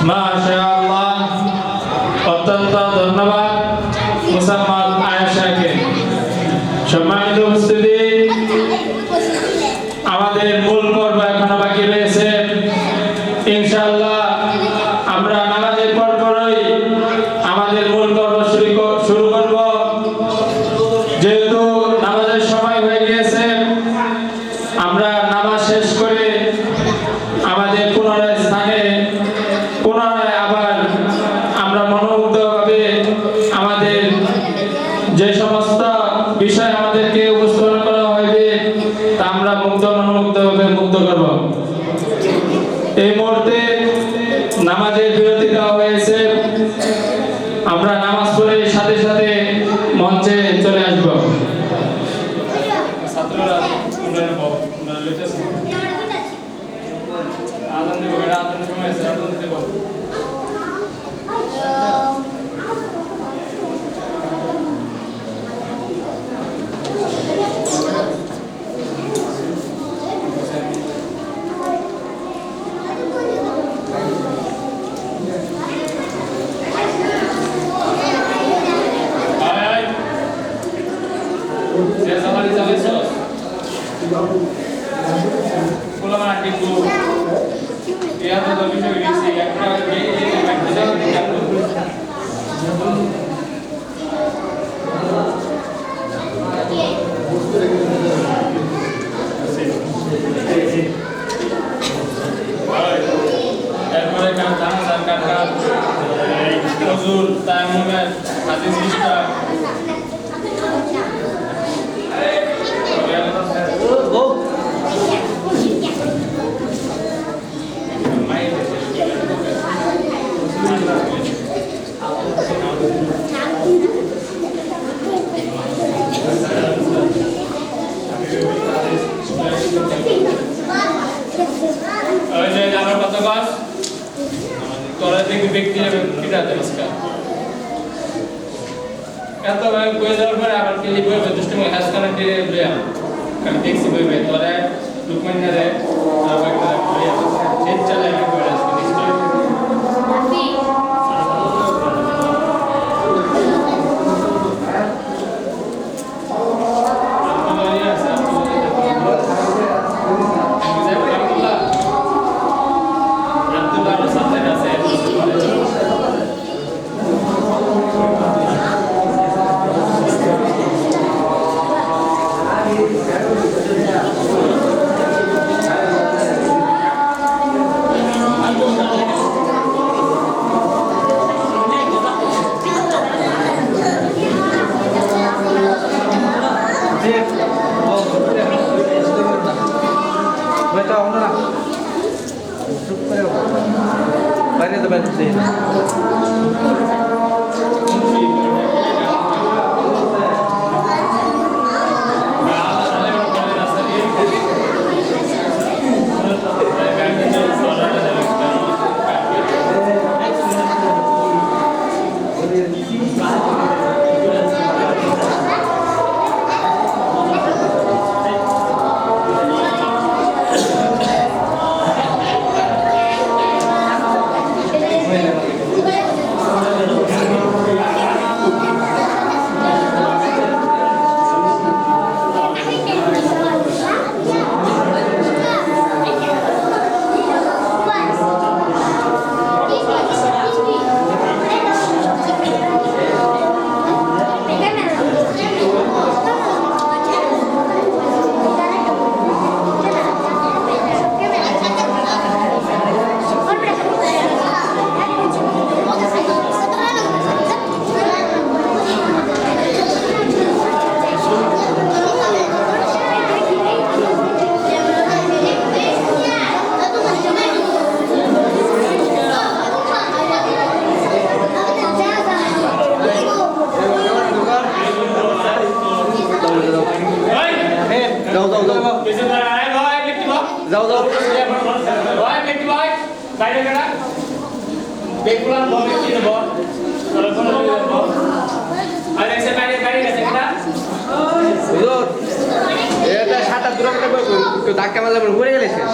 মাশাআল্লাহ, অত্যন্ত ধন্যবাদ মুসাম্মাদ আয়েশাকে। সম্মানিত উপস্থিতি, আমাদের মূল পর্ব এখনো বাকি রয়েছে। ইনশাআল্লাহ আমরা নামাজের পর পরই আমাদের মূল পর্ব শুরু করব। যেহেতু নামাজের সময় হয়ে গিয়েছে, আমরা নামাজ শেষ করে আমাদের পুনরায় স্থানে আবার আমরা মনোমুগ্ধভাবে আমাদের যে সমস্ত বিষয় আমাদেরকে উপস্থাপন করা হইবে তা আমরা মনোমুগ্ধভাবে মুগ্ধ করব। এই মুহূর্তে নামাজের বিরতি দেওয়া হয়েছে। আমরা নামাজ পড়ে সাথে সাথে মঞ্চে চলে আসব। ছাত্ররা আজান দেব, আজানের সময় আছে, আজান দেব। এত ভাই কই যাওয়ার পরে আবার কি লিখবে দুষ্টমি হ্যাশ কানেক্টে লইয়া কারণ দেখছি বইবে তোরে ডকুমেন্ট না রে আবার লইয়া চেক চালাই না করে আজকে নিশ্চয় যাও যাও ভাই বেটি ভাই বাইরে গেড়া বেকুলার বলে কি দেব কোন দেব আর এসে বাইরে বাইরে গেছে কিনা হুজুর এটা সাতটা দূরে একটু ধাক্কা মারলে পড়ে গেলে শেষ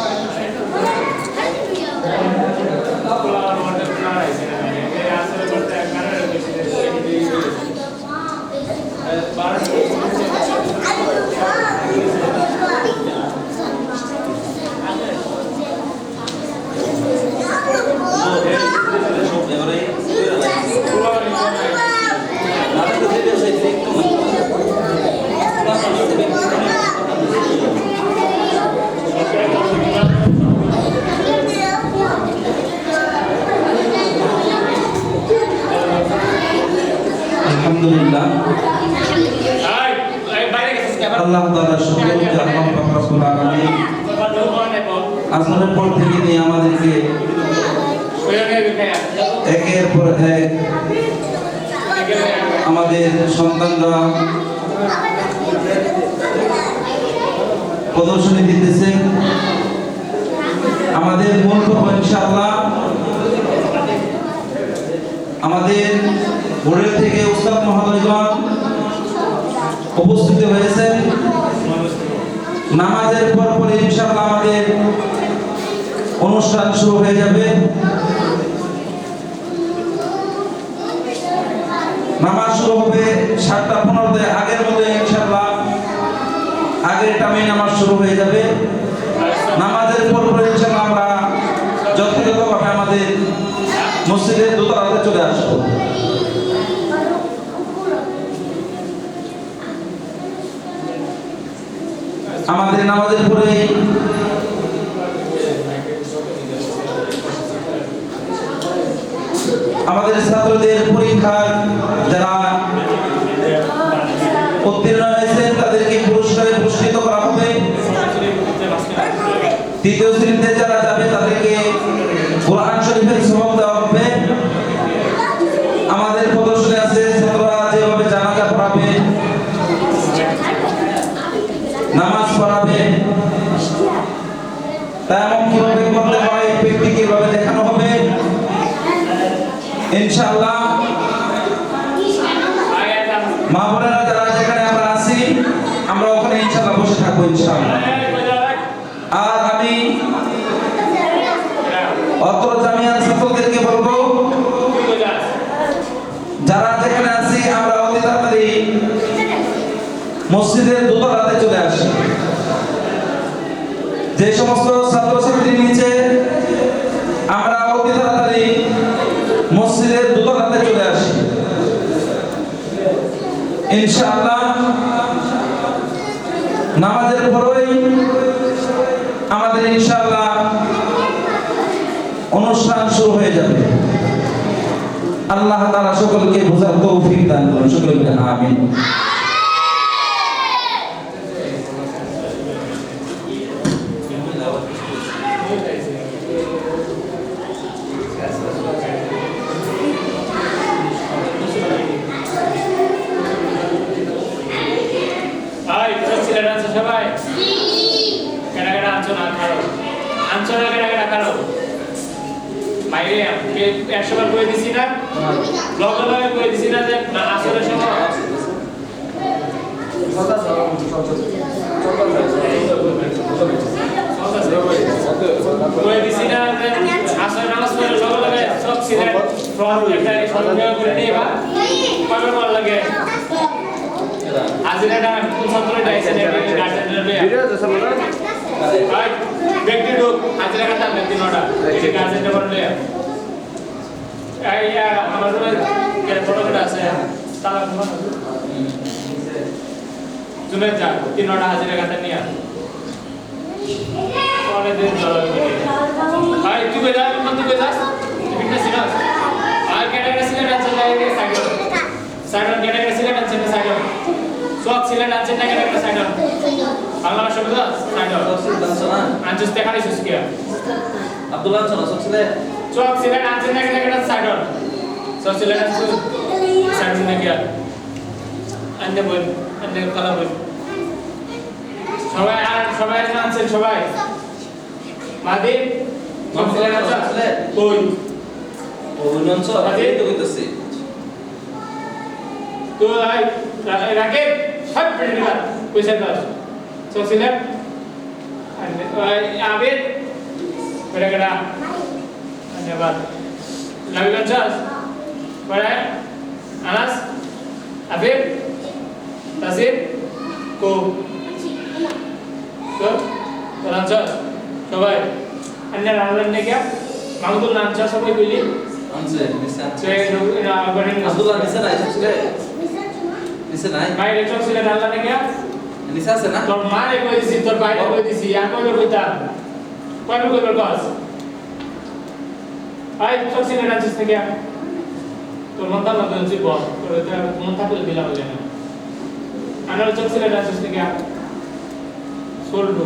আলহামদুলিল্লাহ আল্লাহ তাআলার শুকর যে আল্লাহ পাক রব্বুল আলামিন আসমানের পর থেকে নিয়ে আমাদেরকে একের পর এক আমাদের সন্তানরা প্রদর্শনী দিতেছে আমাদের মূল পর্ব ইনশাআল্লাহ আমাদের বোর্ডের থেকে উস্তাদ মহোদয়গণ উপস্থিত হয়েছেন নামাজের পর ইনশাআল্লাহ আমাদের অনুষ্ঠান শুরু হয়ে যাবে নামাজ শুরু হবে 7:15 আগের মধ্যে ইনশাআল্লাহ আগের টাইমে নামাজ শুরু হয়ে যাবে নামাজের পর ইনশাআল্লাহ আমরা যথাযথভাবে আমাদের মসজিদের দোতলাতে চলে আসবো আমাদের নামাজের পরে আমাদের ছাত্রদের পরীক্ষার যারা উত্তীর্ণ হয়েছে তাদেরকে পুরস্কারে পুরস্কৃত করা হবে তৃতীয় শ্রেণীতে যারা যাবে তাদেরকে কোরআন শরীফের সওয়াব দেওয়া হবে আমাদের প্রদর্শনী আছে ছাত্ররা যেভাবে জানাজা পড়াবে নামাজ পড়াবে তায়াম্মুম কিভাবে করতে হয় প্র্যাকটিক্যাল ভাবে দেখানো হবে ইনশাআল্লাহ মা বোনেরা যারা যেখানে আমরা আছি আমরা ওখানে ইনশাআল্লাহ বসে থাকবো ইনশাআল্লাহ আর আমি অত্র জামিয়ার ছাত্রদেরকে বলবো যারা যেখানে আছি আমরা অতি তাড়াতাড়ি মসজিদের দোতলাতে চলে আসি যে সমস্ত ছাত্রছাত্রী নিচে আমরা অতি তাড়াতাড়ি মসজিদের দোতলাতে চলে আসি ইনশাআল্লাহ নামাজের পরেই আমাদের ইনশাআল্লাহ অনুষ্ঠান শুরু হয়ে যাবে আল্লাহ তাআলা সকলকে বোঝার তৌফিক দান করুন সকলকে আমিন সবাই কেডা কেডা আনছনা খারো আনছনা কেডা কেডা খারো বাইরে কে 100 বার কই দিছি না লগে লগে কই দিছি না যে না আসলে সময় কই দিছি না যে আসলে নামাজ পড়ে লগে লগে সব সিলেট ফ্রম একটা সংগ্রহ করে নিবা কবে মাল লাগে আজিরাটা কোন ছাত্রটা ডাইছে গার্জেনের বে ভিডিও আছে সামনে ভাই ব্যক্তি লোক আজিরা কথা ব্যক্তি নটা এই গার্জেনটা বললে এই আমাদের কে বড়টা আছে তারা জুনে যা 3 নটা আজিরা কথা নিয়া অনেক দিন চলে ভাই তুই বেজা মন তুই বেজা ফিটনেস সিনাস আর কেডা সিলেট আছে লাগে সাইড সাইড কেডা সিলেট আছে সাইড সব সিলেট আছে না কেডা সাইড বাংলা শব্দ সাইড আনজুস দেখাই সুস্কিয়া আব্দুল্লাহ সব সিলেট সব সিলেট আছে না কেডা সাইড সব সিলেট আছে সাইড না কিয়া আন্নে বল আন্নে কালা বল সবাই আর সবাই আছেন সবাই মাদিম নাম ছেলে না ছেলে কই অভিনন্দন মাদিম তো কইতাছে তো আই রাকিব সব প্রিন্টার পয়সা দাও সো সিলেক্ট আবিদ বেটা কেডা ধন্যবাদ লাগলাম চাস পরে আনাস আবিদ তাসির কো তো রাঞ্চাস সবাই अन्य रावण ने क्या मामदुल नामचा सबै কইলি আনছে নিসা সে না গরেন আব্দুল্লাহ নিসা নাই ছেলে নিসা নাই মাই রেচক ছিল আল্লাহ ने क्या নিসা আছে না তোর মারে কই দিছি তোর বাইরে কই দিছি আর কই কইতা কই কই বলবাস আই রেচক ছিল রাঞ্চাস ने क्या তোর মন তালা দন জি বল তোর এটা মন থাকলে দিলা হলো না আনা রেচক ছিল রাঞ্চাস ने क्या সোলডো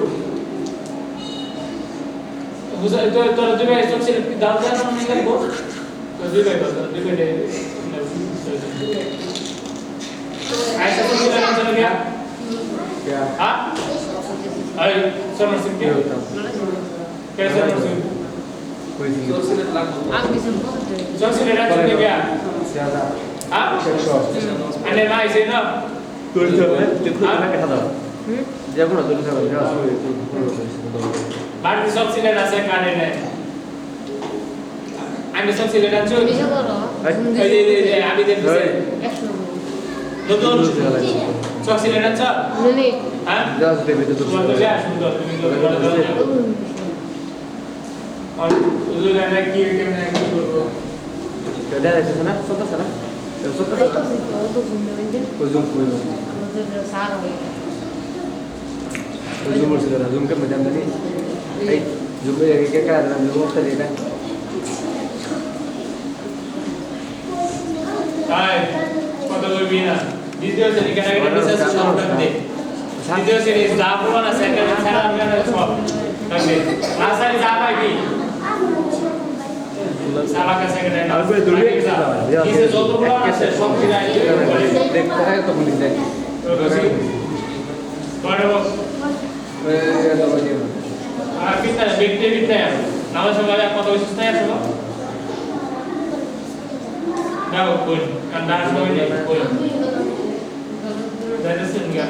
বুঝা তো তোর দিবে রেচক ছিল দাও জানো না লাগবো তো দিবে দে ऐसा तो मिला चल गया क्या हां अरे समर सिंह कैसे समर सिंह कोई नहीं তোর ছেলে লাগবে जो से लेना चल गया ज्यादा हां 100 अन्य ना ऐसे ना তোর তো দেখো না দেখা দাও যাবো না তোর সাথে যা बाहर सब से लेना से काने ने আমি সব ছেলে ডান্স করি এই আমি দেখতেছি নতুন সব ছেলে ডান্স হ্যাঁ দাস দেবে তো তোমার তো যা সুন্দর তুমি তো বড় দাও আর উজুর না কি কেমনে কি করব কেডা আছে না সব আছে না সব আছে ওজুম কই ওজুম বলছিল না জুম করতে জানতে নেই এই জুম এর কি কাজ না জুম করতে দিটা তাই কত বলবি না দ্বিতীয় শ্রেণী কেন কেন বিশেষ সব থাকবে দ্বিতীয় শ্রেণী যা বলবো না সেকেন্ড ছাড়া আমি না সব থাকবে রাসারি যা পাইবি সারা কা সেকেন্ড না আর করে দূরে কিসে যত বড় আছে সব ফিরাই দেখতে হয় তখন দেখ তো বেশি বড় আর কিনা দেখতে বিতে নামাজ সময় কত বেশি না আসলো নাও কোন কান্দার সময় নেই কোন দাদা গয়া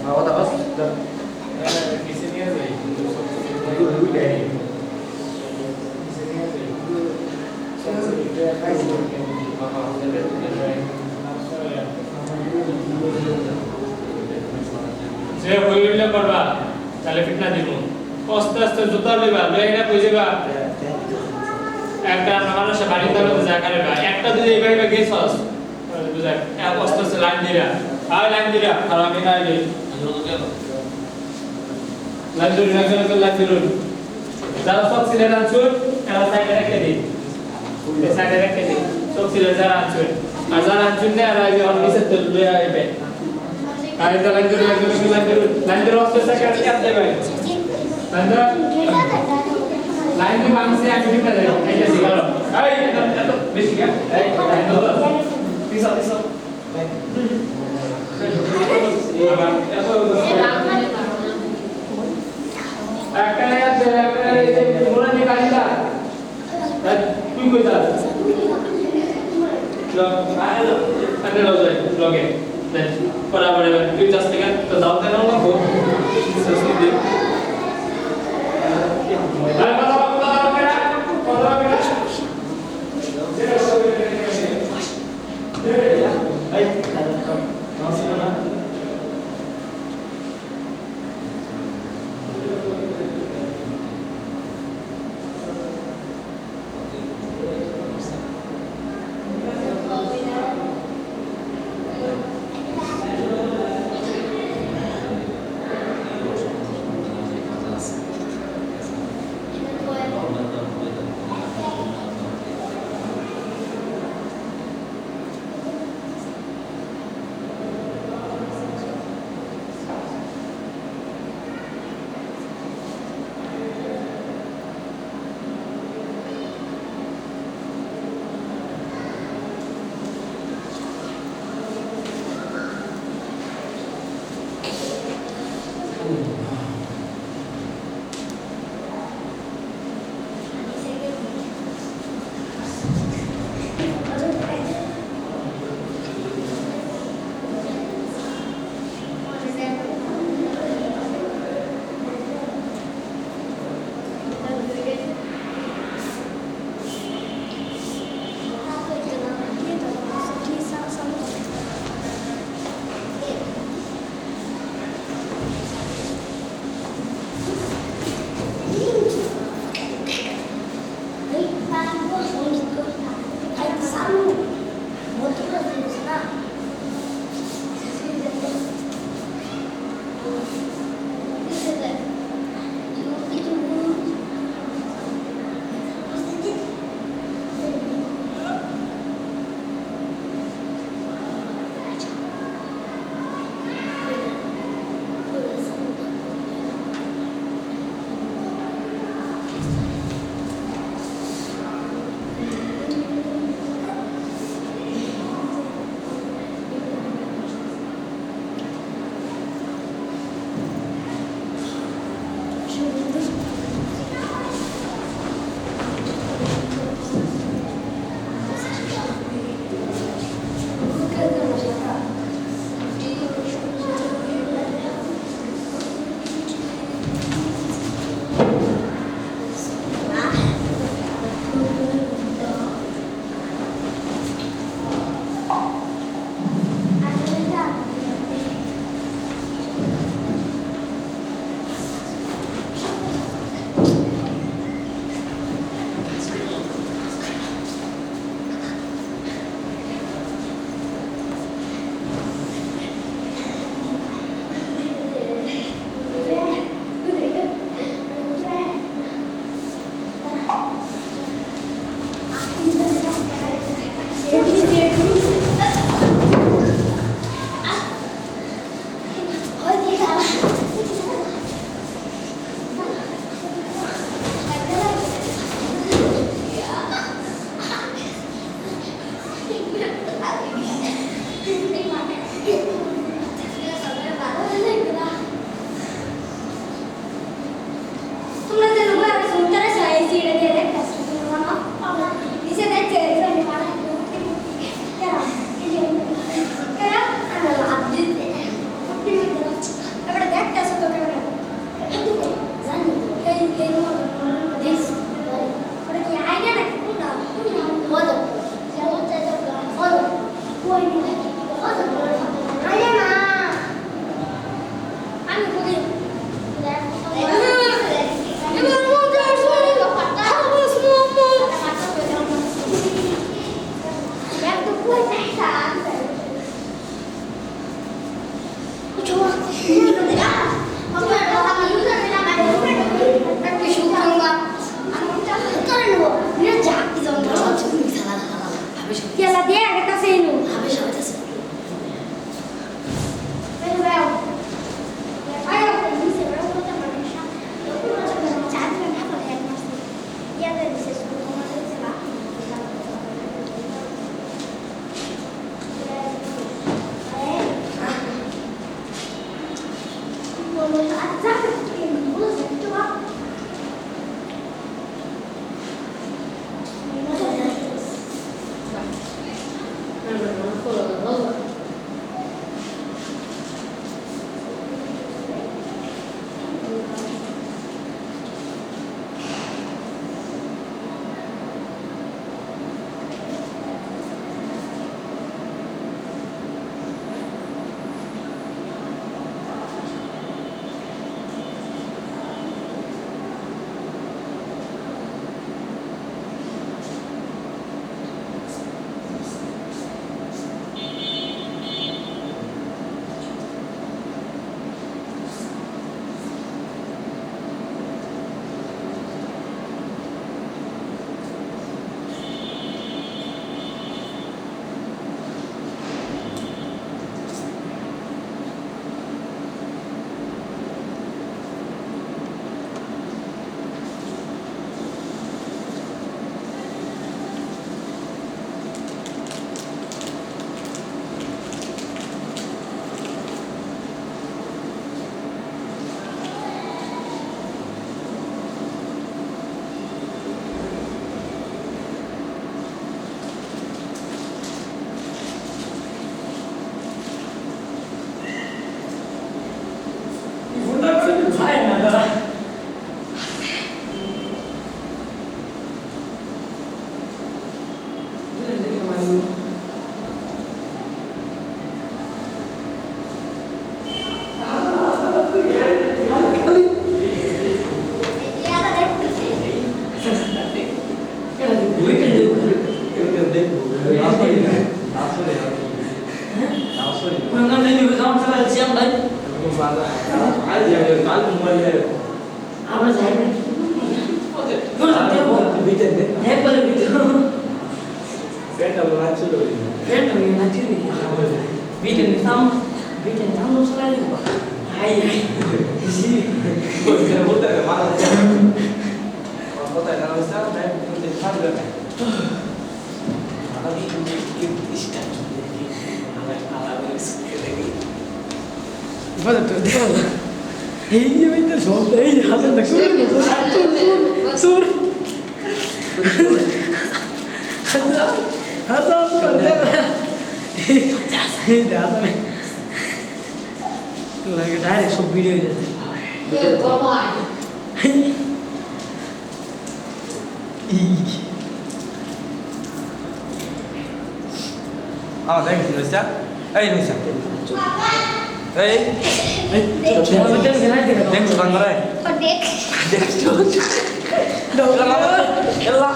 আওয়াজ আওয়াজ किसी नहीं है যে হইলে করবা তাহলে ফিটনা দিব আস্তে আস্তে জুতা লইবা লইনা কই যাবা একটা মানুষ বাড়ি দাঁড়াতে জায়গা নেবা একটা যদি এইভাবে গেছস বুঝা এক আস্তে আস্তে লাইন দিরা আর লাইন দিরা আর আমি না যাই লাইন ধরে যারা সব ছিলেন আনছুন এরা সাইডে রেখে দিই সাইডে রেখে দিই সব ছিলেন যারা আনছুন আর যারা আনছুন না এরা যখন নিচে তো লয়ে আইবে আর এটা লাইন ধরে অস্তে সাইডে রেখে আসতে পারে লাইন দিয়ে মানুষে আগে দিতে যায় এই যে সিগারেট এই এত বেশি কে এই পিছা তুই কই যাস লগে বরাবর তুই যাস থেকে তো দাও দেন না গো সসি দে আর কথা বেড়া এই নাসিনা না siang đấy. Apa saya? Kau tak tahu. Hebat begitu. Kan kami nanti ni. Bikin sama sekali. Hai. Isi. Pada tu dia. Ini itu soal ini hasil tak sur. Ada apa ada? Ini dah ada. Tu lagi dah so video je. Ah, thank you, Nusa. Nusa. Macam mana? Thanks, Bangrai. Ella.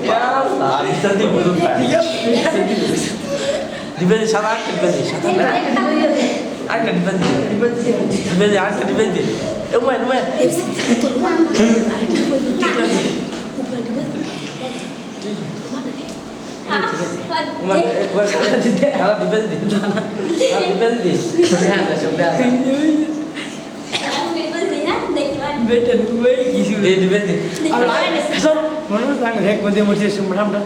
Ya, bisa dibulung. Dibeli sana, dibeli. Akan dibeli. Umar. Kalau dibeli. Sudah. Betul, isu dibeli. So, mana sang rek mesti mesti semua dah.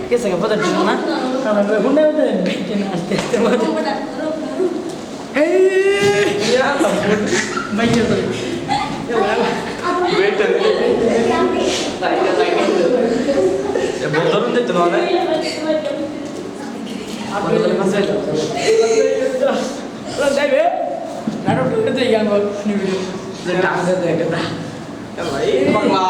Kisah apa tu mana? Kalau bunda tu betul nanti. Hey, ya ampun. Macam tu. Betul. Ya betul tu tu mana? Apa yang masuk? Kalau dah be, naruh tu kita yang ni video. Sedang tu kita. Mangga.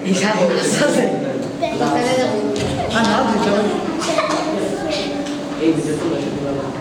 এই সাথে আছে আর না দিতে হবে এই video তো লাগে ভালো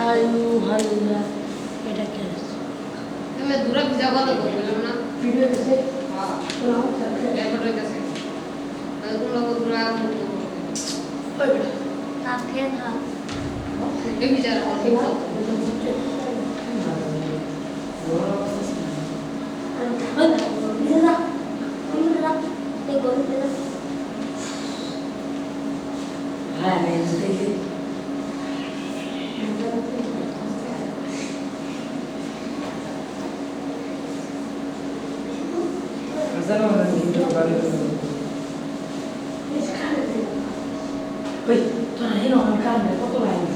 আলু হালুয়া এটা কে ভিডিও দেখে হ্যাঁ দেখি Wait, torna io non cambia, poco vai.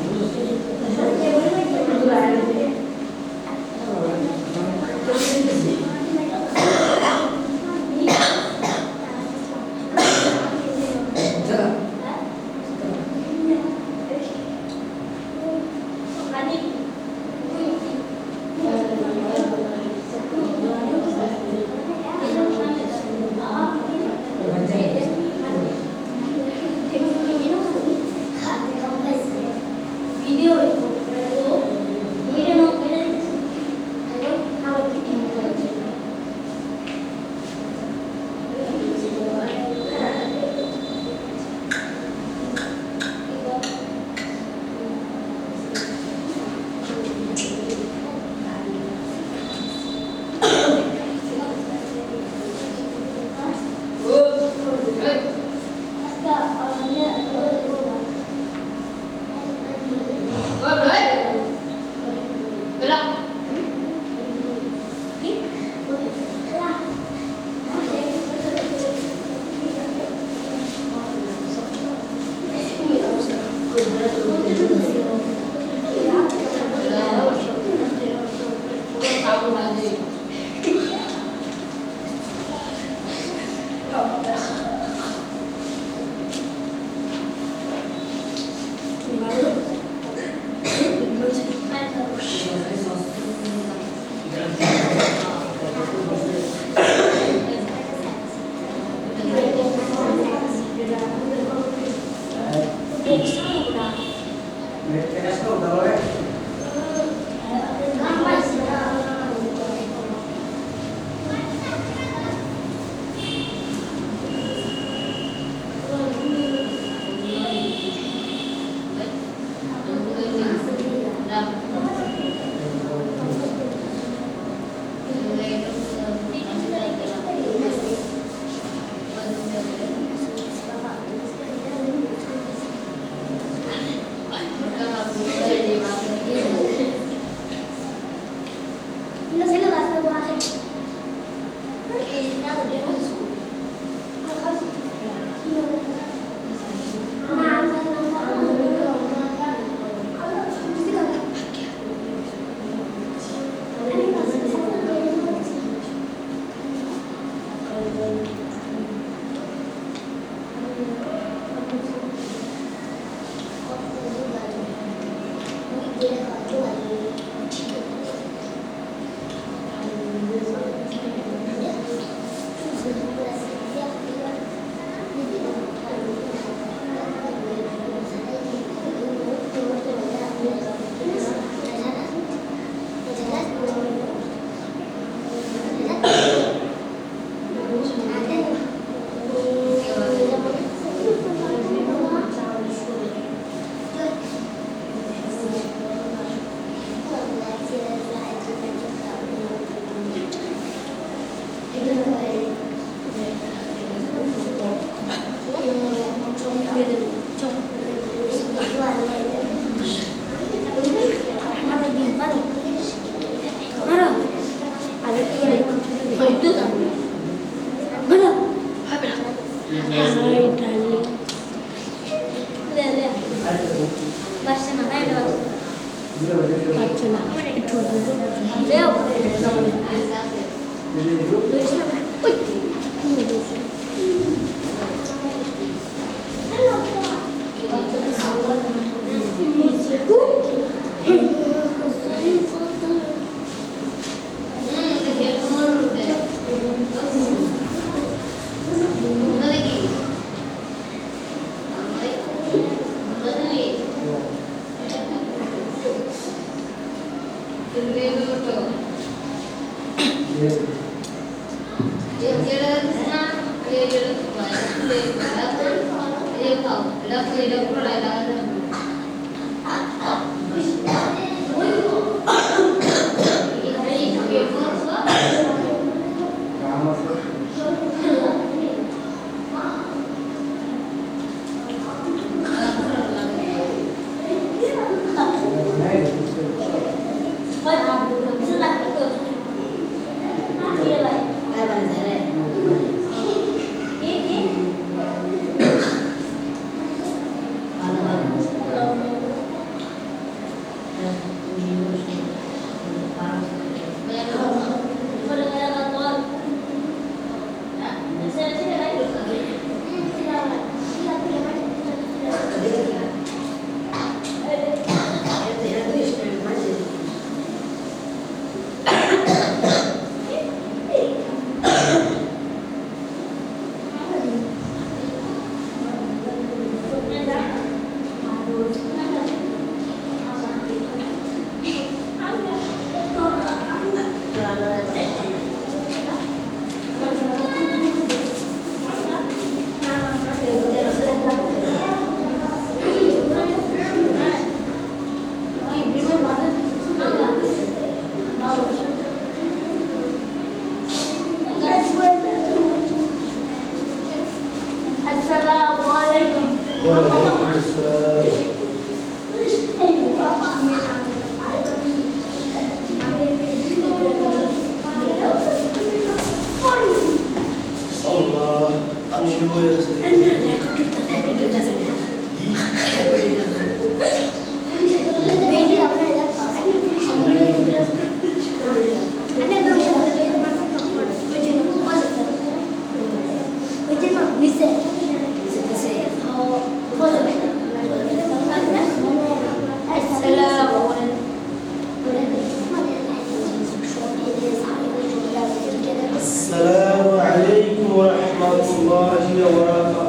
السلام عليكم ورحمة الله وبركاته.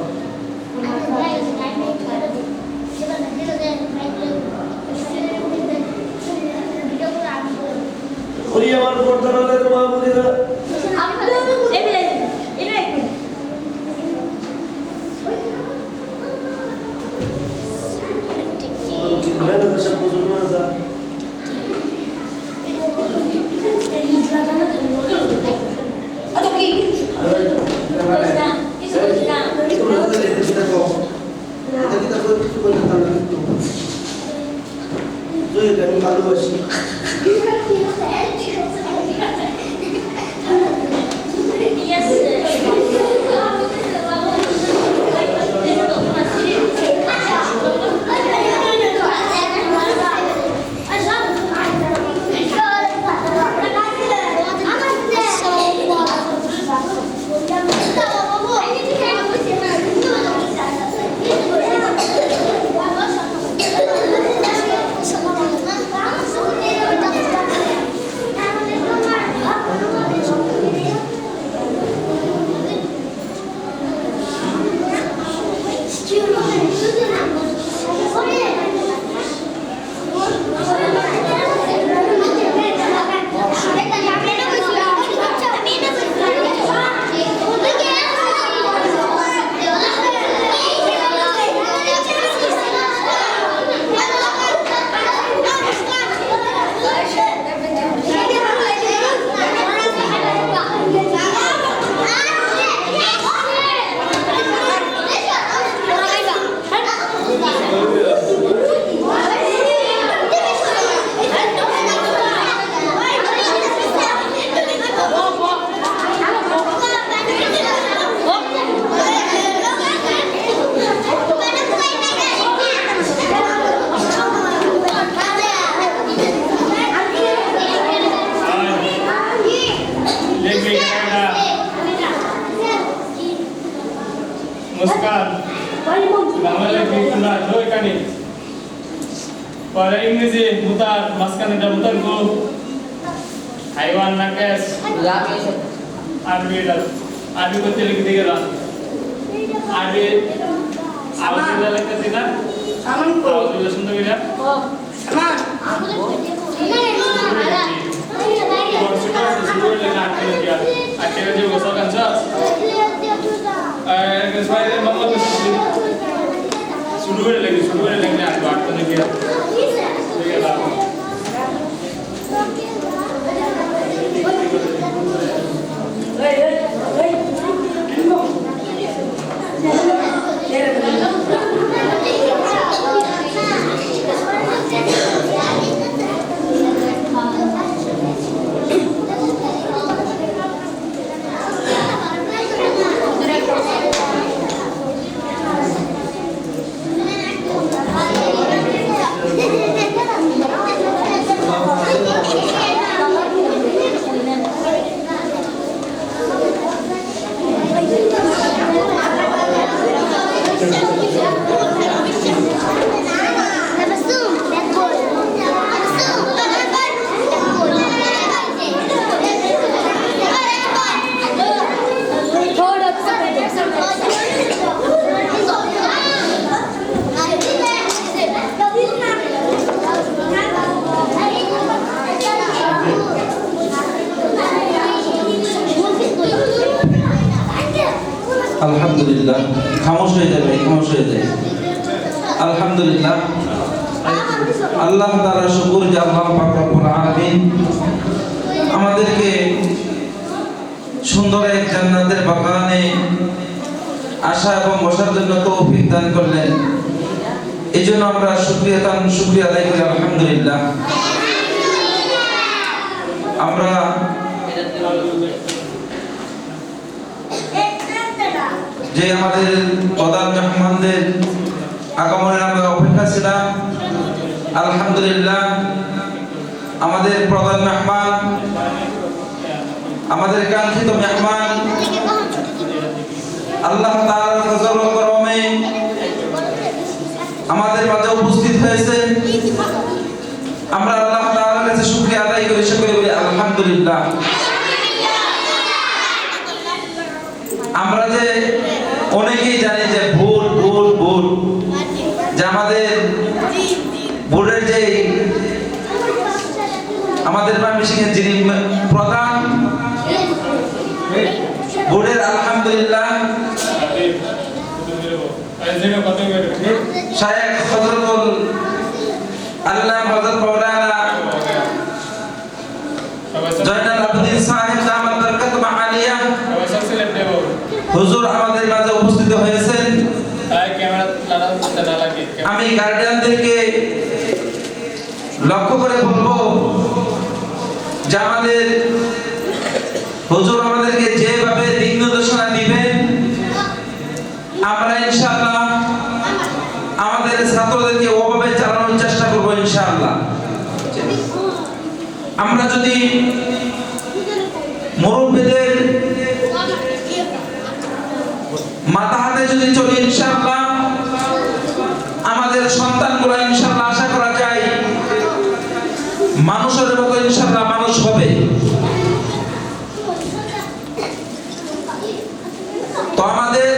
خلي আমার পর্দারে তোমার বলিরা মেরে দেশে বুঝুন না मुस्कान বাংলা লেখি তোমরা দুই কানি পরে ইংরেজি মুতার মাসকানে দা মুতার গো হাইওয়ান নাকেস আরবি করতে লিখে দিয়ে গেলাম আরবি আওয়াজগুলো লিখতেছি না আওয়াজগুলো শুনতে গেলে বাইরে মোহাম্মদ শুরু করে লাগলে আর বাট তো দেখি ঠিক আছে আলহামদুলিল্লাহ খামোশ হয়ে যাবে আলহামদুলিল্লাহ আল্লাহ তাআলা শুকর যে আল্লাহ পাক রব্বুল আলামিন আমাদেরকে সুন্দর এক জান্নাতের বাগানে আসা এবং বসার জন্য তৌফিক দান করলেন এজন্য আমরা শুকরিয়া আদায় করি আলহামদুলিল্লাহ আমরা যে আমাদের প্রধান মেহমানদের আগমনের আমরা অপেক্ষা ছিলাম আলহামদুলিল্লাহ আমাদের প্রধান মেহমান আমাদের কাঙ্ক্ষিত মেহমান আল্লাহ তাআলার ফজল ও করমে আমাদের মাঝে উপস্থিত হয়েছে আমরা আল্লাহ তাআলার কাছে শুকরিয়া আদায় করি সকলে বলি আলহামদুলিল্লাহ আমরা যে অনেকেই জানি যে ভোট যে আমাদের ভোটের যে আমাদের ময়মনসিংহের যিনি প্রধান ভোটের আলহামদুলিল্লাহ শায়েখ হযরতুল আল্লাহ হযরত মাওলানা জয়নাল আবেদিন সাহেব দামাত বরকত মাআলিয়া হুজুর আমাদের মাঝে উপস্থিত হয়েছেন আমি গার্ডিয়ানদেরকে লক্ষ্য করে বলবো যে আমাদের হুজুর আমাদেরকে যেভাবে দিক নির্দেশনা দিবেন আমরা ইনশাআল্লাহ আমাদের ছাত্রদেরকে ওভাবে চালানোর চেষ্টা করব ইনশাআল্লাহ আমরা যদি মুরব্বিদের মাথা হাতে যদি চলি ইনশাআল্লাহ আমাদের সন্তানগুলো ইনশাআল্লাহ আশা করা যায় মানুষের মতো ইনশাআল্লাহ মানুষ হবে তো আমাদের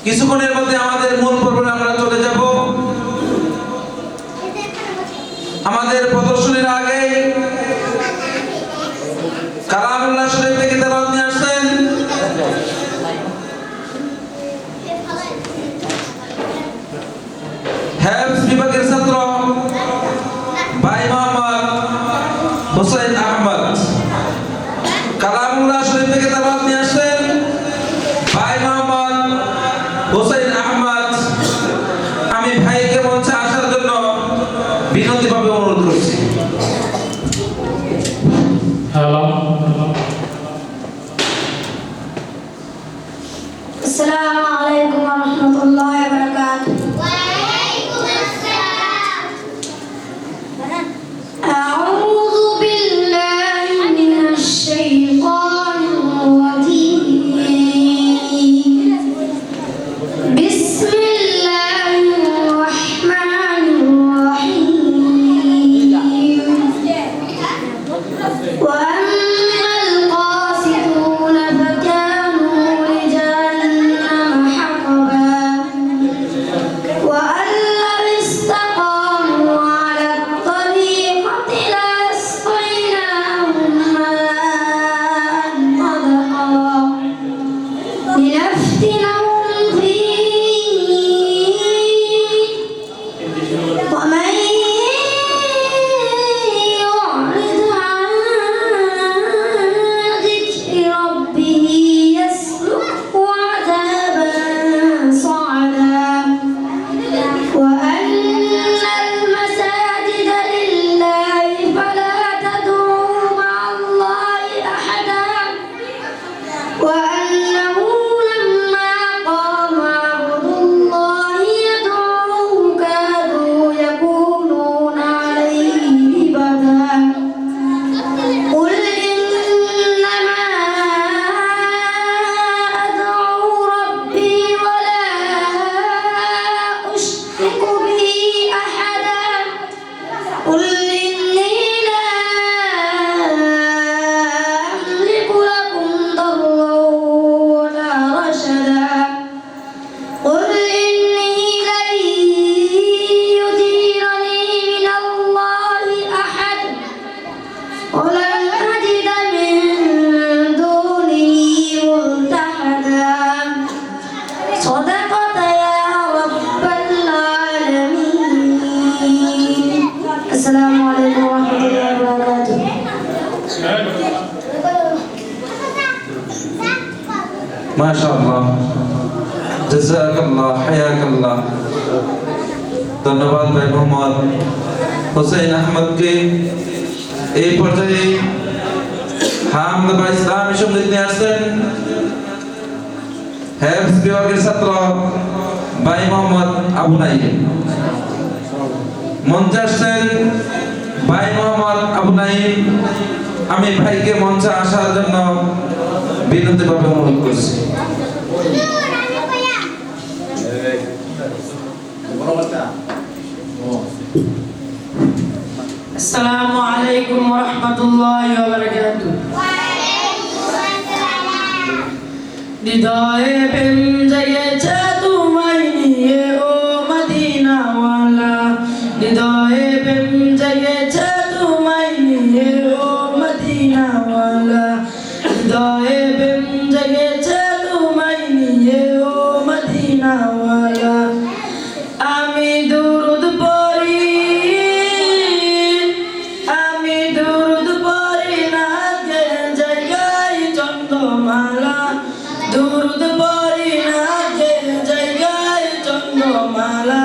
কিছুক্ষণের মধ্যে আমাদের মূল পর্বে আমরা চলে যাব আমাদের প্রদর্শনীর আগে কালামুল্লাহ শরীফ থেকে তেলাওয়াত নিয়ে আসছেন হেফজ বিভাগের ছাত্র ভাই মোহাম্মদ হোসেন আহমদ কালামুল্লাহ শরীফ থেকে তেলাওয়াত নিয়ে আসছেন ভাই মোহাম্মদ হোসেন আহমদ আমি ভাইকে মঞ্চে আসার জন্য বিনতিভাবে অনুরোধ করছি السلام عليكم ورحمة الله وبركاته. وعليكم السلام. أعوذ بالله من الشيطان الرجيم. بسم الله الرحمن الرحيم. وأما القاسطون فكانوا لجهنم وأنه لما قام عبد الله يدعوه كادوا يكونون عليه لبدا قل إنما أدعو ربي ولا أشرك به أحدا قل إني لا أملك لكم ضرا ولا رشدا قل إني لن يجيرني من الله أحد ولن أجد من دونه ملتحدا صدقت يا رب العالمين. السلام عليكم ورحمة الله وبركاته. মাশাআল্লাহ, জাযাকাল্লাহ, হায়াকাল্লাহ। ধন্যবাদ ভাই মোহাম্মদ হোসেন আহমদকে। এই পর্যায়ে হামদ বা ইসলামী সঙ্গীত নিয়ে আসছেন হেফজ বিভাগের ছাত্র ভাই মোহাম্মদ আবু নাইম। মঞ্চে আসছেন ভাই মোহাম্মদ আবু নাইম। আমি ভাইকে মঞ্চে আসার জন্য বিনম্রভাবে অনুরোধ করছি। আসসালামু আলাইকুম ওয়া রাহমাতুল্লাহি ওয়া বারাকাতুহু। হৃদয়ে প্রেম জেগেছে তোমায় নিয়ে ও মদিনাওয়ালা, হৃদয়ে প্রেম জেগেছে তোমায় নিয়ে ও মদিনাওয়ালা, হৃদয়ে প্রেম জেগেছে তোমায় নিয়ে ও মদিনাওয়ালা। আমি দুরুদ পড়ি, আমি দুরুদ পড়ি নাচের জায়গায় চন্দ্রমালা, দুরুদ পড়ি নাচের জায়গায় চন্দ্রমালা,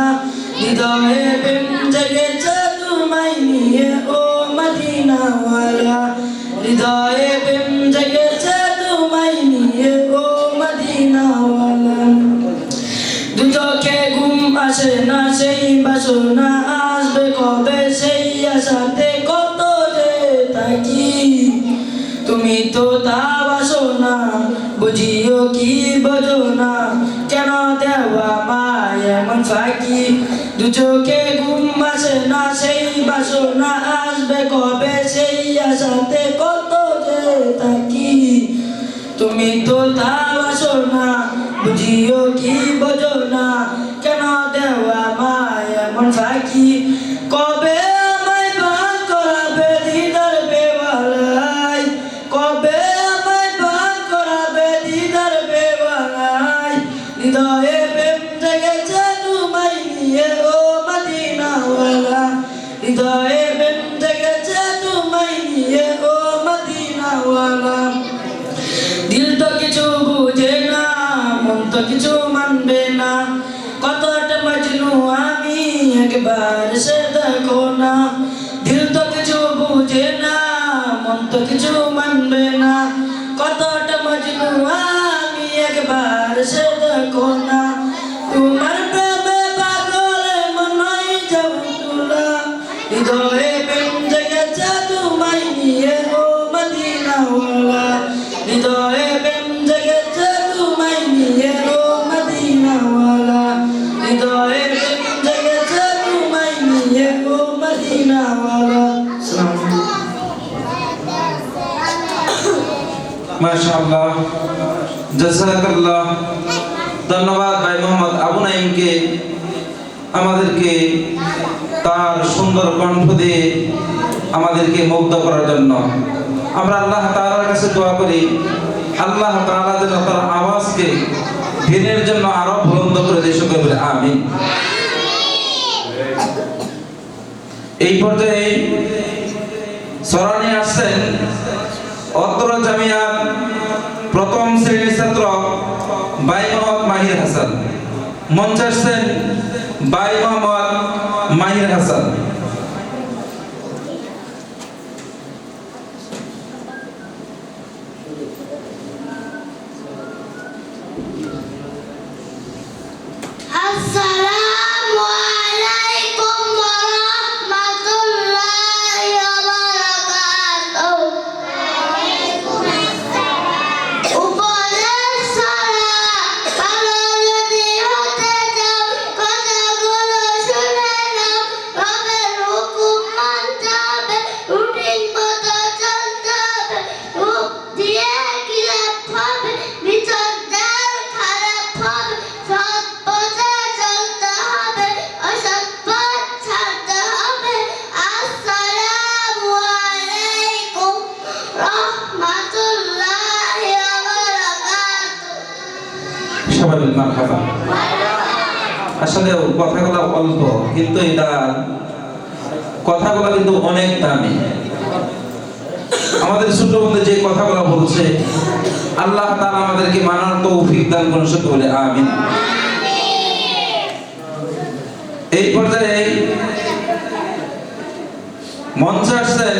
হৃদয়ে প্রেম জেগেছে তোমায় নিয়ে ও মদিনাওয়ালা, হৃদয়ে প্রেম জেগেছে তোমায় নিয়ে ও মদিনাওয়ালা। দু চোখে ঘুম আসে না সেই বাসনা আসবে কবে, সেই আশাতে কত যে থাকি, তুমি তো তা বাসনা বুঝিও কি বোঝো না, কেন দেওয়া মায় এমন ফাঁকি। দু চোখে ঘুম আসে না সেই বাসনা আসবে কবে, সেই আশাতে কত যে থাকি, তুমি তো তা বাসনা বুঝিও কি বোঝো না, কেন দেওয়া মায় এমন ফাঁকি। কবে আমায় বান করাবে দিদার বেওয়ালাই, কবে আমায় বান করাবে দিদার বেওয়ালাই, হৃদয়ে প্রেম জেগেছে তোমায় নিয়ে ও মদিনাওয়ালা, হৃদয়ে প্রেম জেগেছে তোমায় নিয়ে ও মদিনাওয়ালা। দিল তো কিছু বুঝে না, মন তো কিছু মানবে না, কতটা মজনু আমি একবার সে দেখো না। দিল তো কিছু বুঝে না, মন তো কিছু মানবে না, কতটা মজনু আমি একবার সে দেখো না। তোমার প্রেমে পাগলে মনই যাব তুলা, হৃদয়ে প্রেম জেগেছে তোমায় নিয়ে ও মদিনাওয়ালা, হৃদয়ে প্রেম জেগেছে তোমায় নিয়ে ও মদিনাওয়ালা, হৃদয়ে প্রেম জেগেছে তোমায় নিয়ে ও মদিনাওয়ালা। মাশাআল্লাহ, জাযাকাল্লাহ। ধন্যবাদ ভাই মোহাম্মদ আবু নাইমকে আমাদেরকে তার সুন্দর কণ্ঠ দিয়ে আমাদেরকে মুগ্ধ করার জন্য। আমরা আল্লাহ তাআলার কাছে দোয়া করি, আল্লাহ তাআলা যেন তার আওয়াজকে দিনের জন্য আরো বুলন্দ করে দেয়, সকলে বলে আমিন। এই পর্যায়ে সরানি আসছেন অত্র জামিয়ার প্রথম শ্রেণীর ছাত্র ভাই মোহাম্মদ মাহির হাসান। মঞ্চে আসছেন ভাই মোহাম্মদ মাহির হাসান। আসসালামু আলাইকুম ওয়া রাহমাতুল্লাহি ওয়া বারাকাতুহু। উপরের সালাম ভালো যদি হতে চাও কথাগুলো শুনে নাও। রবের হুকুম মানতে হবে, রুটিন মতো চলতে হবে। রূপ দিয়ে খিলাফ হবে, বিচর্যার খারাপ হবে। সৎ পথে চলতে হবে, অসৎ পথ ছাড়তে হবে। আসসালামু আলাইকুম রাহমাতুল্লাহি ওয়া বারাকাতুহু। সবাই বলি মারহাবা। আসলে কথাগুলো অল্প, কিন্তু এটা কথাগুলো কিন্তু অনেক দামি। আমাদের ছোট বন্ধু যে কথাগুলো বলছে, আল্লাহ তাআলা আমাদেরকে মানার তৌফিক দান করুন, সত্যি বলে আমিন। এই পর্যায়ে মঞ্চে আসছেন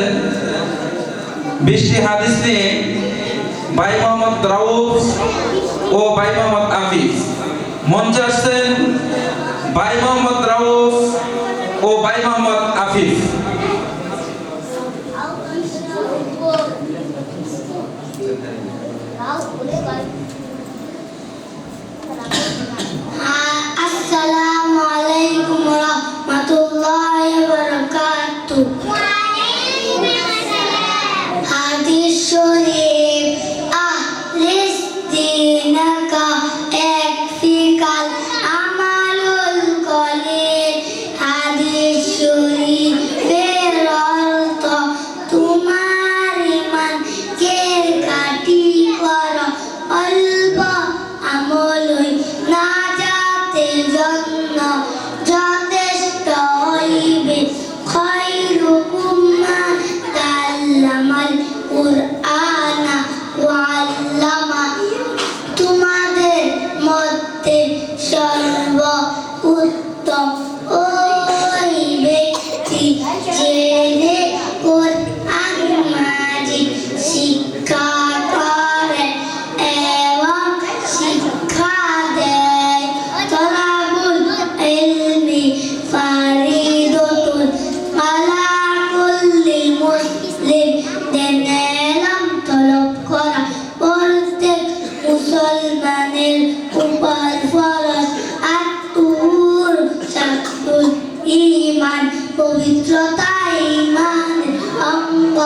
20টি হাদিস নিয়ে ভাই মোহাম্মদ রাউফ ও ভাই মোহাম্মদ আফিফ। মঞ্চে আসছেন ভাই মোহাম্মদ রাউফ ও ভাই মোহাম্মদ আফিফ। আসসালামু আলাইকুম ওয়া রাহমাতুল্লাহি ওয়া বারাকাতুহু। হাদিস শরীফ আহলিস দিনাকা একফিকাল আমালুল কলিল। হাদিস শরীফের অর্থ তোমার ঈমানকে কাটি করো, অল্প আমলই নাজাতের জন্য যথেষ্ট হইবে। খায়রুকুম মান তাআল্লামাল কুরআনা ওয়া আল্লামা। তোমাদের মধ্যে সর্বোত্তম ওই ব্যক্তি যে কুরআন মাজিদ শিক্ষা করে এবং শিক্ষা দেয়। তলাবুল ইলমি ফারিদাতুন আলা কুল্লি মুসলিম। দিনে ইলম তলব করা প্রত্যেক মুসলমানের উপর ফরজ। আত-তুহুর শাতরুল ঈমান, পবিত্রতা ঈমানের অঙ্গ।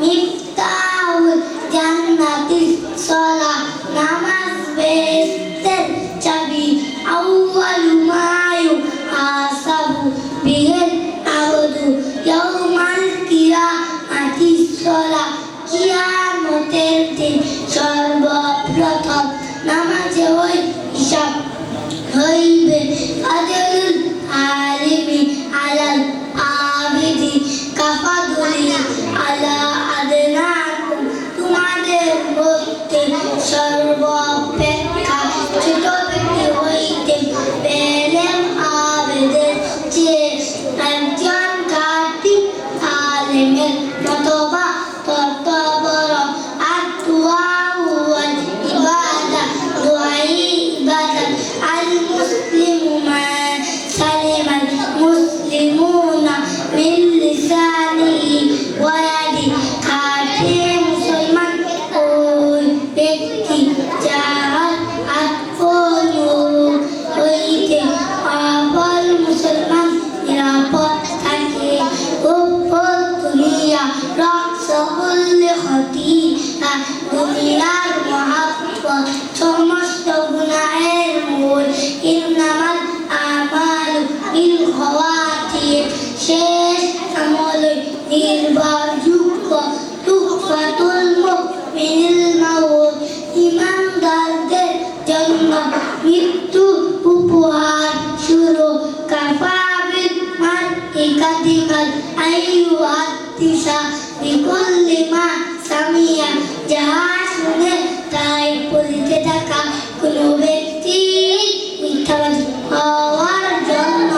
মিফতাহুল জান্নাতিস সালাহ, নামাজ বেহেশতের চাবি। আউয়ালু মা ইউহাসাবু বিহিল আবদু ইয়াউমাল কিয়ামাতিস সালাহ। কিয়ামতের দিন সর্বপ্রথম নামাজে ওই হিসাব হইবে। ফাদলুল আলিমি আলাল আবিদি কাফাদুলি আলা আদনাকুম। তোমাদের মধ্যে সর্বাপেক্ষা ছোট ব্যক্তি হইতে বেলেম আবেদের চেয়ে একজন খাঁটি আলেমের মতবা তত বড়। আত-দুআউ ওয়াল ইবাদা, দুআই ইবাদত। আল মুসলিমু মান সালিমাল মুসলিমুনা মিন লিসানিহি ওয়া ইয়াদিহি। খাঁটি মুসলমান ওই ব্যক্তি যার আত্মন হইতে অপর মুসলমান নিরাপদ থাকে। দুনিয়া রক্সকুল্লি খতিআ, দুনিয়ার মহাব্বত সমস্ত গুনাহের মূল। ইন্নামাল আমালু বিল খাওয়াতির, শেষ আমলই নির্ভরযোগ্য। তুহফাতুল মুমিনিল মাউত, ঈমানদারদের জন্য মৃত্যু উপহার শুরু। কাফা বিল মারই কাদিমান আইয়ুহাদ্দিসা বিকুল্লি মা সামিয়া। যাহা শুনে তাই বলিতে থাকা। কোনো ব্যক্তি মিথ্যাবাদী হওয়ার জন্য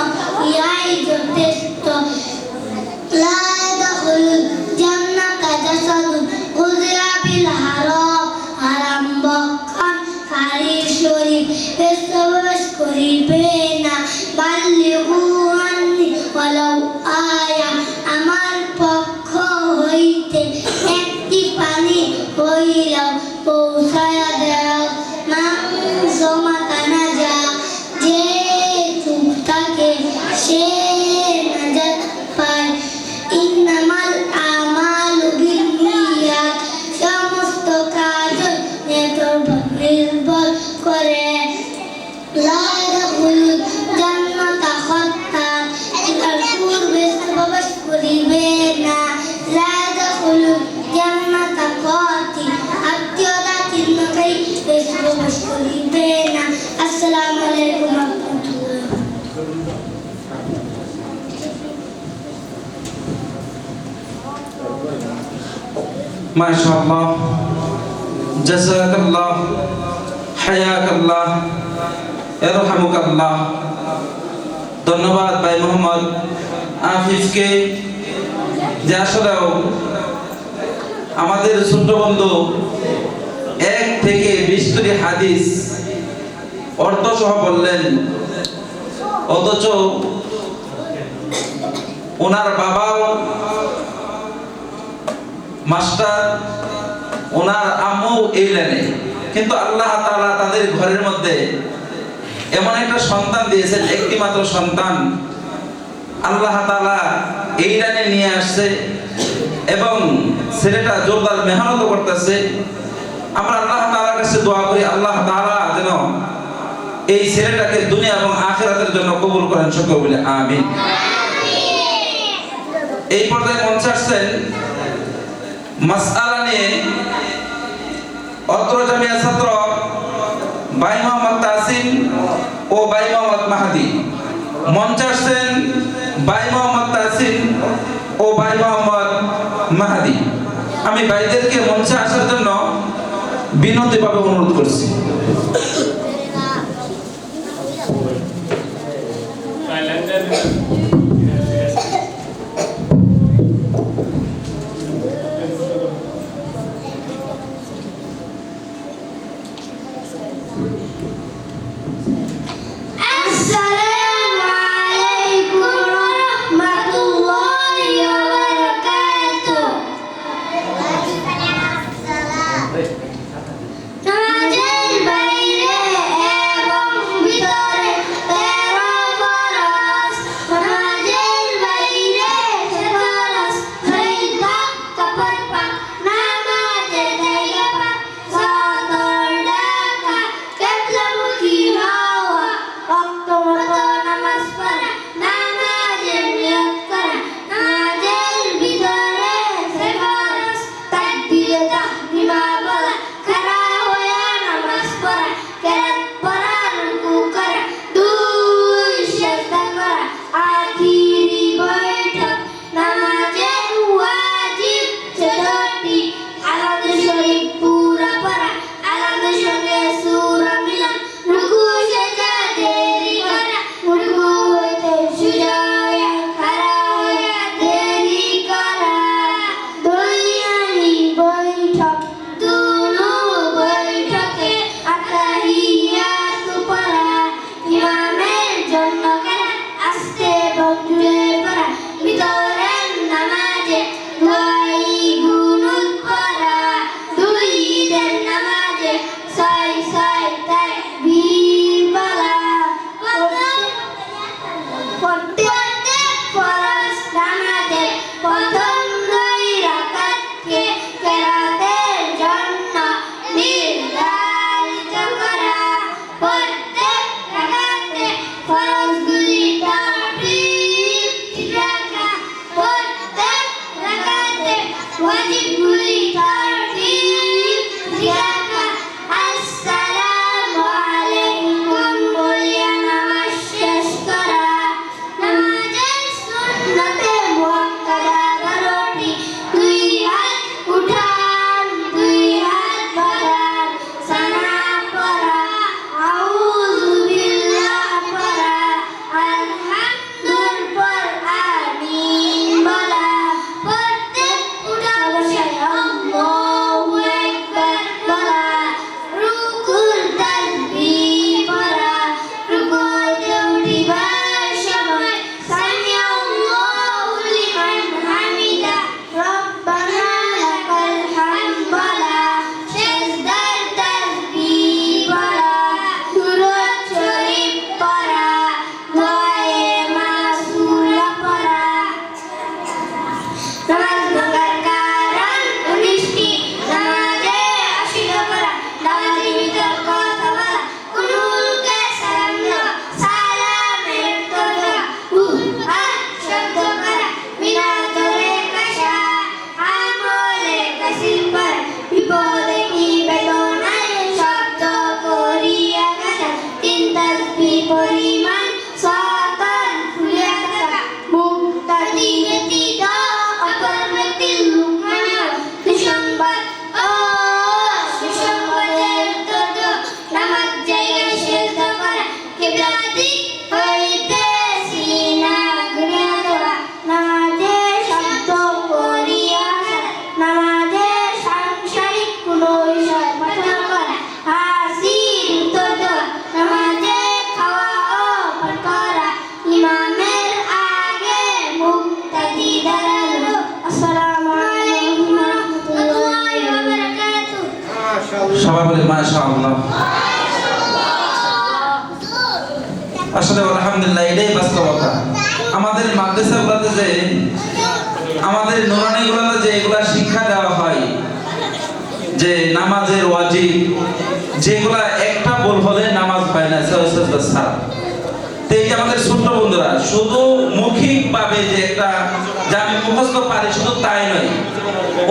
ইহাই যথেষ্ট। লা ইয়াদখুলুল জান্নাতা জাসাদুন গুযিয়া বিল হারাম। হারাম ভক্ষণ হারির শরীফ প্রবেশ করিবে না বাল্লিগু আন্নি ওয়ালাউ আয়া আমার পক্ষ হইতে একটি পানি হইলাও পৌঁছায়া দাও মান সমাতানা যা যে চুপ থাকে সে নাজাত পায় ইন্নামাল আমালু বিন্নিয়াত সমস্ত কাজ নির্ভর করে লা ইয়াদখুলুল জান্নাতা খাত্তান এটার পূর্বে প্রবেশ করিবে না লা ইয়াদখুলুল জান্নাতা কাতি আত্মীয়তা চিহ্নকারী প্রবেশ করিবে না। আসসালামু আলাইকুম ওয়া রাহমাতুল্লাহ। মাশাআল্লাহ, জাযাকাল্লাহ, হায়াকাল্লাহ, ইরহামুকাল্লাহ। ধন্যবাদ ভাই মোহাম্মদ আফিফকে, যে আসলেও আমাদের ছোট্ট বন্ধু 1 থেকে 20টি হাদিস অর্থ সহ বললেন, অথচ ওনার বাবাও মাস্টার, ওনার আম্মু এই লাইনে, কিন্তু আল্লাহ তাআলা তাদের ঘরের মধ্যে এমন একটা সন্তান দিয়েছেন, একটি মাত্র সন্তান আল্লাহ তাআলা এই লাইনে নিয়ে আসছে এবং ছেলেটা জোরদার মেহনত করতেছে। আমরা আল্লাহ তাআলার কাছে দোয়া করি আল্লাহ তাআলা যেন এই ছেলেটাকে দুনিয়া এবং আখিরাতের জন্য কবুল করেন, সকলে বলে আমিন। এই পর্যায়ে মঞ্চে আসছেন মাসআলা নিয়ে অত্র জামিয়া ছাত্র ভাই মোহাম্মদ তাসিম ও ভাই মোহাম্মদ মাহাদি। মঞ্চে আসছেন ভাই মোহাম্মদ তাসিম ও ভাই মোহাম্মদ মাহাদি। আমি ভাইদেরকে মঞ্চে আসার জন্য বিনতীভাবে অনুরোধ করছি। আসসালামু আলাইকুম ওয়া রাহমাতুল্লাহি ওয়া বারাকাতুহু। নামাজের বাইরে এবং ভিতরে 13 ফরজ। নামাজের বাইরে ফরজ হইবা কাপড় পাক, নামাজের জায়গা পাক, সতর ডাকা সবাই বলে মাশাআল্লাহ। আসলে আলহামদুলিল্লাহ এটাই বাস্তবতা। আমাদের মাদ্রাসাগুলোতে যে আমাদের নুরানিগুলোতে যে এগুলা শিক্ষা দেওয়া হয় যে নামাজের ওয়াজিব, যেগুলা একটা ভুল হলে নামাজ হয় না সাজদা ছাড়া। তো এই যে আমাদের ছোট্ট বন্ধুরা শুধু মৌখিক ভাবে যে একটা যে আমি মুখস্থ পারি শুধু তাই নয়,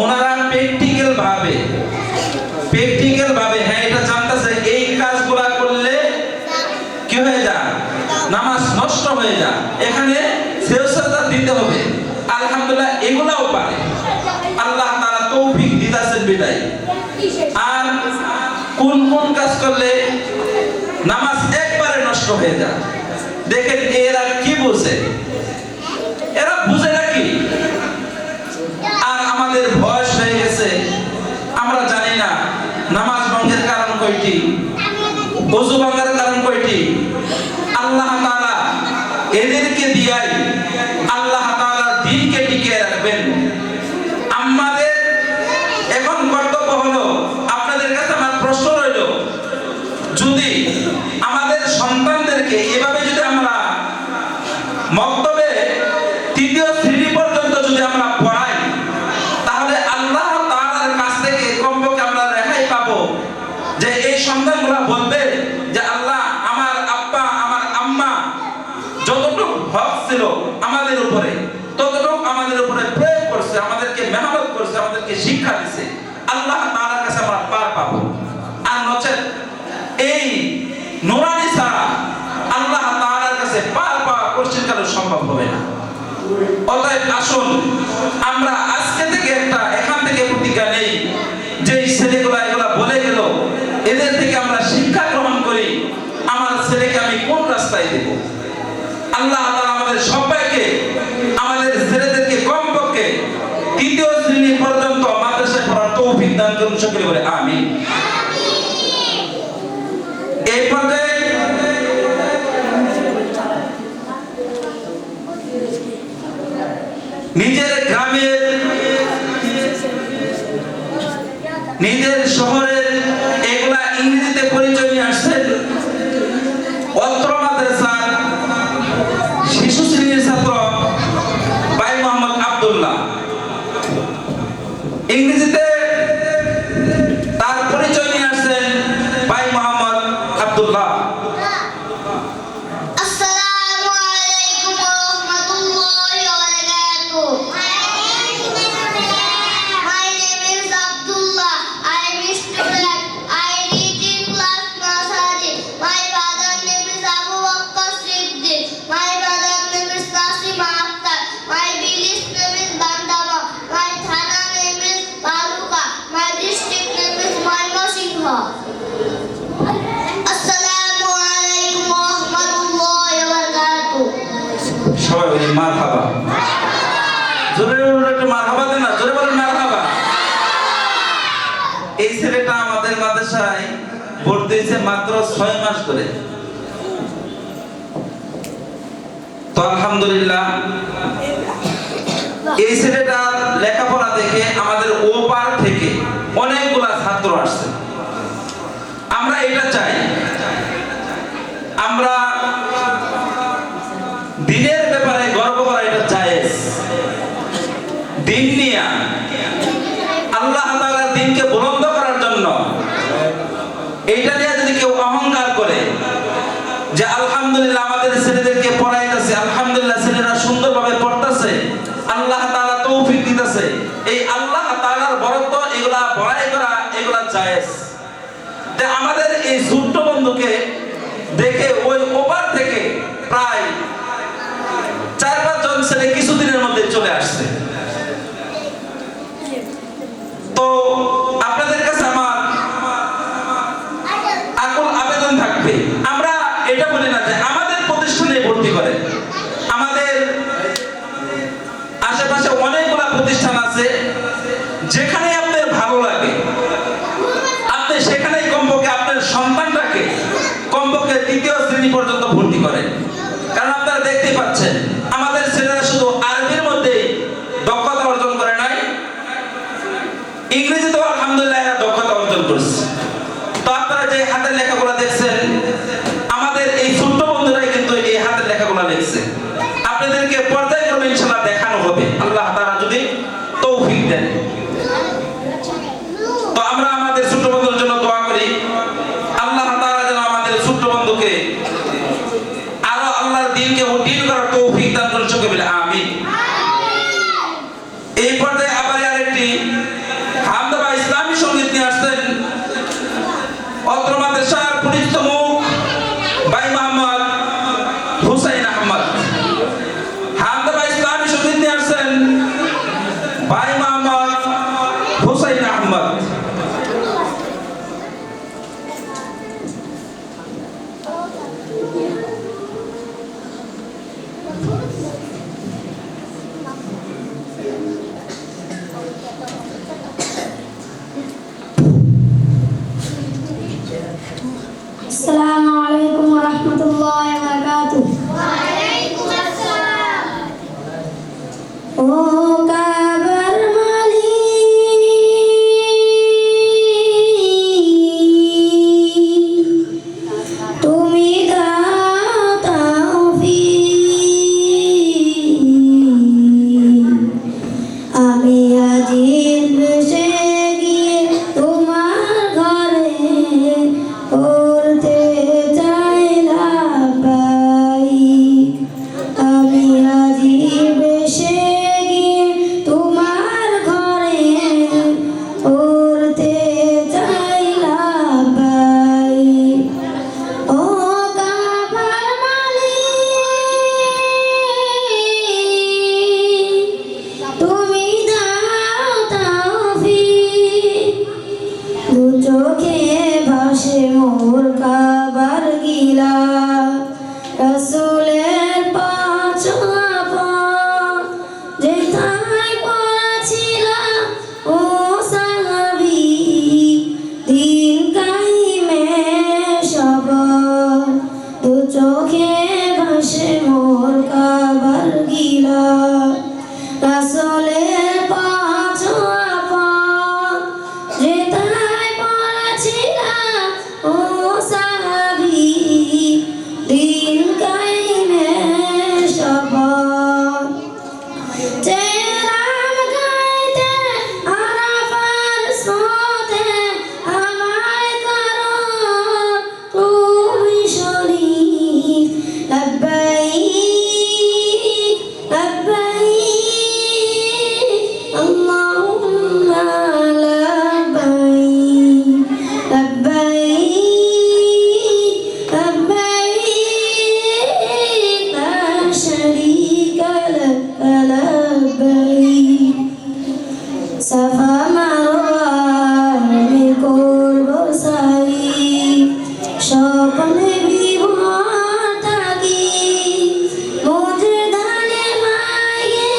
ওনারা প্র্যাকটিক্যাল ভাবে হ্যাঁ এটা জানতেছে এই কাজগুলা করলে কি হয়ে যায়, নামাজ নষ্ট হয়ে যায়, এখানে সাজদা দিতে হবে। আলহামদুলিল্লাহ এগুলাও পারে, আল্লাহ তাআলা তৌফিক দিতেছেন বিদায়। আর কোন কোন কাজ করলে নামাজ একবারে নষ্ট হয়ে যায়, দেখেন এরা কি বুঝে, এরা বুঝে নাকি? আর আমাদের বয়স হয়ে গেছে, আমরা জানি না নামাজ ভঙ্গের কারণ কয়টি, ওযু ভাঙার কারণ কয়টি। আল্লাহ তাআলা এদেরকে দিয়াই আল্লাহ তাআলা দ্বীনকে টিকিয়ে রাখবেন। আমাদের এখন কর্তব্য হলো, আপনাদের কাছে আমার প্রশ্ন রইল, যদি আমাদের সন্তানদেরকে এভাবে যদি আমরা মক্তবে ৩য় শ্রেণী পর্যন্ত যদি আমরা পড়াই, তাহলে আল্লাহ তাআলার কাছ থেকে কমপক্ষে আমরা রেহাই পাবো যে এই সন্তানগুলো বলবে যে আল্লাহ আমার আব্বা আমার আম্মা যতটুকু হক ছিল আমাদের উপরে ততটুকু আমাদের উপরে প্রয়োগ করছে, আমাদেরকে মেহনত করছে, আমাদেরকে শিক্ষা দিছে, আল্লাহ তাআলার কাছে আমরা পার পাবো। আর নচেত এই নুরানি ছাড়া আল্লাহ তাআলার কাছে পার পাওয়া কোশ্চিনকালেও সম্ভব হবে না। অতএব আসুন আমরা আজকে থেকে এখান থেকে প্রতিজ্ঞা নেই যে এই ছেলেগুলা এগুলা বলে গেল, এদের থেকে আমরা শিক্ষা গ্রহণ করি, আমার ছেলেকে আমি কোন রাস্তায় দেব। আল্লাহ তাআলা আমাদের সবাইকে আমাদের ছেলেদেরকে কমপক্ষে ৩য় শ্রেণী পর্যন্ত মাদ্রাসায় পড়ার তৌফিক দান করুন, সকলে বলে আমিন। এই পর্যায়ে নিজের গ্রামের নিজের শহরের এগুলা ইংরেজিতে পরিচয় নিয়ে আসছেন অত্র মাদ্রাসার শিশু শ্রেণীর ছাত্র ভাই মোহাম্মদ আব্দুল্লাহ। ইংরেজিতে তার পরিচয় নিয়ে আসছেন ভাই মোহাম্মদ আব্দুল্লাহ। আসসালামু আলাইকুম ওয়া রাহমাতুল্লাহি ওয়া বারাকাতুহু। My name is Abdullah. I am a student. I read in class nursery. My father name is Abu Bakr Siddiq. My mother name is Nasima Akhtar. My village name is Bandama. My thana name is Baluka. My district name is Mymensingh. Assalamu alaikum wa rahmatullahi wa barakatuh. সবাই বলি মারহাবা। জোরে বলুন একটু মারহাবা দেন না, জোরে বলুন মারহাবা। এই ছেলেটা আমাদের মাদ্রাসায় ভর্তি হয়েছে মাত্র 6 মাস ধরে। তো আলহামদুলিল্লাহ এই ছেলেটা লেখাপড়া দেখে আমাদের ওপার থেকে অনেকগুলা ছাত্র আসছে। আমরা এটা চাই, আমরা দিনের ব্যাপারে গর্ব করা এটা জায়েজ। দিন নিয়ে আল্লাহ তাআলার দ্বীনকে বুলন্দ করার জন্য এইটা নিয়ে যদি কেউ অহংকার করে যে আলহামদুলিল্লাহ আমাদের ছেলেদেরকে পড়াইতেছে, আলহামদুলিল্লাহ ছেলেরা সুন্দরভাবে পড়তেছে, আল্লাহ তাআলা তৌফিক দিতেছে, এই আল্লাহ তাআলার বরত্ব এগুলা বড়াই করা এগুলা জায়েজ। যে আমাদের এই ছোট্ট বন্ধুকে দেখে ওই ওপার থেকে প্রায় 4-5 জন ছেলে কিছুদিনের মধ্যে চলে আসছে। তো আপনাদের কাছে আমার আকুল আবেদন থাকবে, আমরা এটা বলি না যে আমাদের প্রতিষ্ঠানে ভর্তি করে, আমাদের আশেপাশে অনেকগুলা প্রতিষ্ঠান আছে যেখানে আপনার ভালো লাগে আপনি সেখানেই কমপক্ষে আপনার সন্তানটাকে কমপক্ষে 3য় শ্রেণী পর্যন্ত ভর্তি করেন। কারণ আপনারা দেখতেই পাচ্ছেন আমাদের ছেলেরা শুধু আরবির মধ্যে দক্ষতা অর্জন করে নাই, ইংরেজিতেও আলহামদুলিল্লাহ এরা দক্ষতা অর্জন করছে। السلام عليكم ورحمة الله وبركاته. وعليكم السلام. ও কাবার মালিক, তুমি দাও তাওফীক, আমি হাজির বেশে গিয়ে তোমার ঘরে করতে চাই লাব্বাইক। আমি হাজির বেশে গিয়ে তোমার ঘরে করতে চাই লাব্বাইক। ও কাবার মালিক, তুমি দাও তাওফীক, দু চোখে ভাসে মোর কাবার গিলা, রাসূলের পাঁচ পা যেথায় পড়াছিলাম ও সাহাবী, দিন কাইমে সবার, দু চোখে ভাসে মোর কাবার গিলা, রাসূলের পাঁচ পা যেথায় পড়াছিলাম ও সাহাবী, দিন কাইমে সবার। চেরাম গাইতে আরাফার স্রোতে আমায় করো তুমি শরীক, লাব্বাইক লাব্বাইক আল্লাহুম্মা লাব্বাইক, লাব্বাইক লাব্বাইক লা শারীকা লাক লাব্বাইক। সাফা মারওয়া আমি করব সাই, স্বপ্নে বিভোর থাকি, মুজদানে মায়ে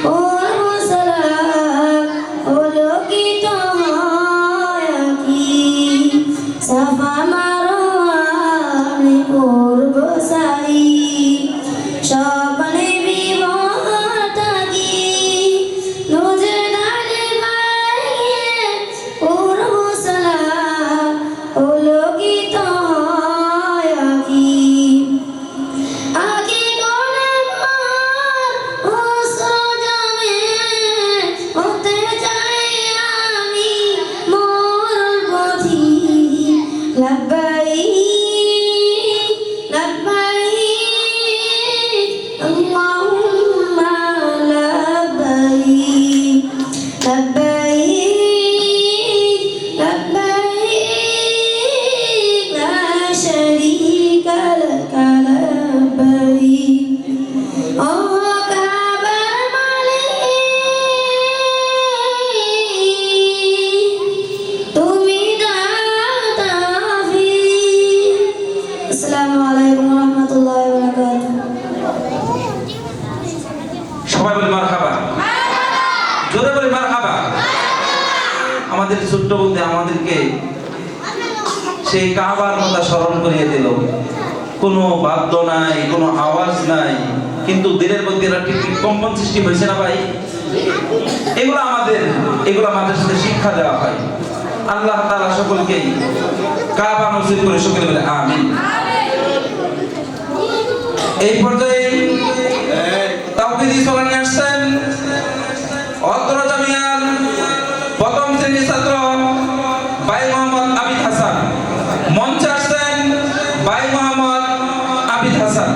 করব সালাত, অলৌকিত হয় কি। সাফা মারওয়া আমি করব সাই, স্বপ্নে বিভোর থাকি, মুজদানে মায়ে করব সালাত, অলৌকিত হয় কি। আগে কোনে মোর অশ্রু জমে, হতে চাই আমি মোর পথিক, লাব্বাইক লাব্বাইক আল্লাহুম্মা লাব্বাইক, লাব্বাইক লাব্বাইক লা শারীকা লাক লাব্বাইক। ও কাবার মালিক, তুমি দাও তাওফীক। আসসালামু আলাইকুম ওয়া রাহমাতুল্লাহি ওয়া বারাকাতুহু। সবাই বলি মারহাবা, জোরে বলি মারহাবা। আমাদের ছোট্ট বলতে আমাদেরকে সেই কাবার কথা স্মরণ করিয়ে দিল। কোনো বাদ্য নাই, কোনো আওয়াজ নাই, কিন্তু দিনের মধ্যে একটা ঠিক কম্পন সৃষ্টি হয়েছে না ভাই? এগুলো আমাদের সাথে শিক্ষা দেওয়া হয়। আল্লাহ তাআলা সকলকেই কাবা নসিব করে সকলে বলে আমিন। এই পর্যায়ে তাওহীদি সোলা নিয়ে আসছেন অত্র জামিয়ার প্রথম শ্রেণীর ছাত্র ভাই মোহাম্মদ আবিদ হাসান। মঞ্চে আসছেন ভাই মোহাম্মদ আবিদ হাসান।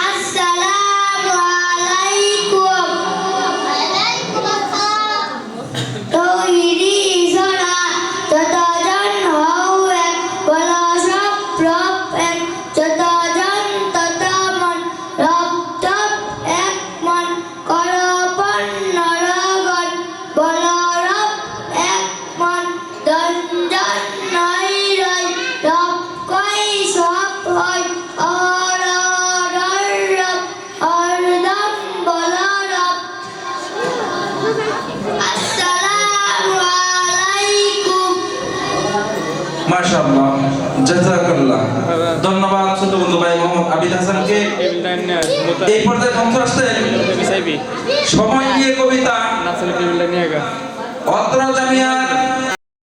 আসসালামু আলাইকুম। ওয়ালাইকুম আসসালাম। তৌহিদি আসসালামু আলাইকুম। মাশাআল্লাহ, জাযাকাল্লাহ। ধন্যবাদ ছোট বন্ধু ভাই মোহাম্মদ আবিদ হাসানকে। এই পর্যায়ে মঞ্চ আসছেন সময় নিয়ে কবিতা